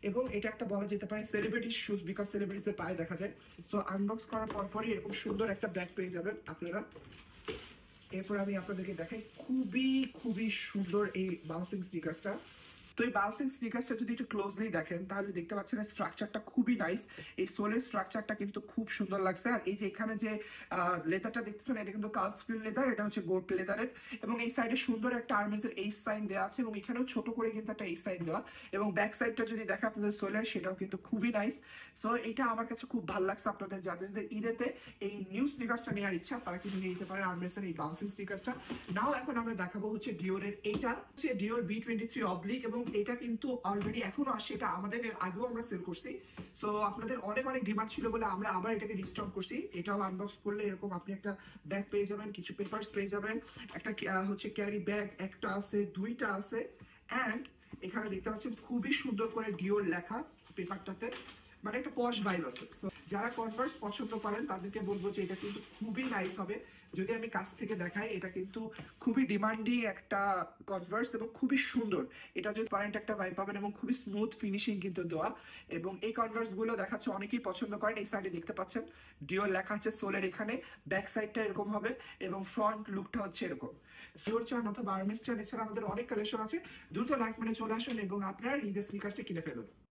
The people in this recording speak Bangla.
এবং এটা একটা বলা যেতে পারে সেলিব্রিটি শুজ, বিকজ সেলিব্রিটিদের পায়ে দেখা যায়। সো আনবক্স করার পরই এরকম সুন্দর একটা ব্যাগ পেয়ে যাবেন আপনারা। এরপর আমি আপনাদেরকে দেখাই খুবই খুবই সুন্দর এই বাউন্সিং স্নিকার্সটা। তো এই বাউন্সিং স্নিকার্সটা যদি একটু ক্লোজলি দেখেন তাহলে দেখতে পাচ্ছেন স্ট্রাকচারটা খুবই নাইস। এই সোলের স্ট্রাকচারটা কিন্তু খুব সুন্দর লাগছে। আর এই যে এখানে যে লেদারটা দেখতেছেন এটা কিন্তু কাল স্ক্রিন লেদার, এটা হচ্ছে গোট লেদারের। এবং এই সাইডে সুন্দর একটা আর্মেসের এইচ সাইন দেওয়া আছে এবং এখানেও ছোট করে কিন্তু একটা এইচ সাইন দেওয়া। এবং ব্যাক সাইডটা যদি দেখা আপনাদের সোলের, সেটাও কিন্তু খুবই নাইস। সো এটা আমার কাছে খুব ভালো লাগছে। আপনাদের যাদের ঈদেতে এই নিউ স্নিকার্সটা নেওয়ার ইচ্ছা তারা কিন্তু নিয়ে নিতে পারে আর্মেসের এই বাউন্সিং স্নিকার্সটা। নাও এখন আমরা দেখাবো হচ্ছে ডিওরের, এইটা হচ্ছে ডিওর B23 অবলিক এবং এটা কিন্তু অলরেডি এখনো আসছে। এটা আমাদের এর আগেও আমরা সেল করছি। সো আপনাদের অনেক অনেক ডিমান্ড ছিল বলে আমরা আবার এটাকে রিস্টক করছি। এটাও আনবক্স করলে এরকম আপনি একটা ব্যাগ পেয়ে যাবেন, কিছু পেপারস পেয়ে যাবেন, একটা হচ্ছে ক্যারি ব্যাগ একটা আছে, দুইটা আছে। অ্যান্ড এখানে দেখতে পাচ্ছেন খুবই সুন্দর করে ডিওর লেখা পেপারটাতে, মানে একটা পশ ভাইব আছে। So, যারা কনভার্স পছন্দ করেন তাদেরকে বলবো যে এটা কিন্তু খুবই নাইস হবে। যদি আমি কাছ থেকে দেখাই, এটা কিন্তু খুবই ডিমান্ডিং একটা কনভার্স এবং খুবই সুন্দর। এটা যদি কারেন্ট একটা ভাইব পাবেন এবং খুবই স্মুথ ফিনিশিং কিন্তু দেওয়া। এবং এই কনভার্স গুলো দেখাচ্ছে অনেকেই পছন্দ করেন। এই সাইডে দেখতে পাচ্ছেন ডিওর লেখা আছে সোলের এখানে, ব্যাক সাইডটা এরকম হবে এবং ফ্রন্ট লুকটা হচ্ছে এরকম। সিওর চান অথবা আর্মিস চান, এছাড়া আমাদের অনেক কালেকশন আছে। দ্রুত লাইক মেনে চলে আসুন এবং আপনার ঈদের স্নিকার্সটা কিনে ফেলুন।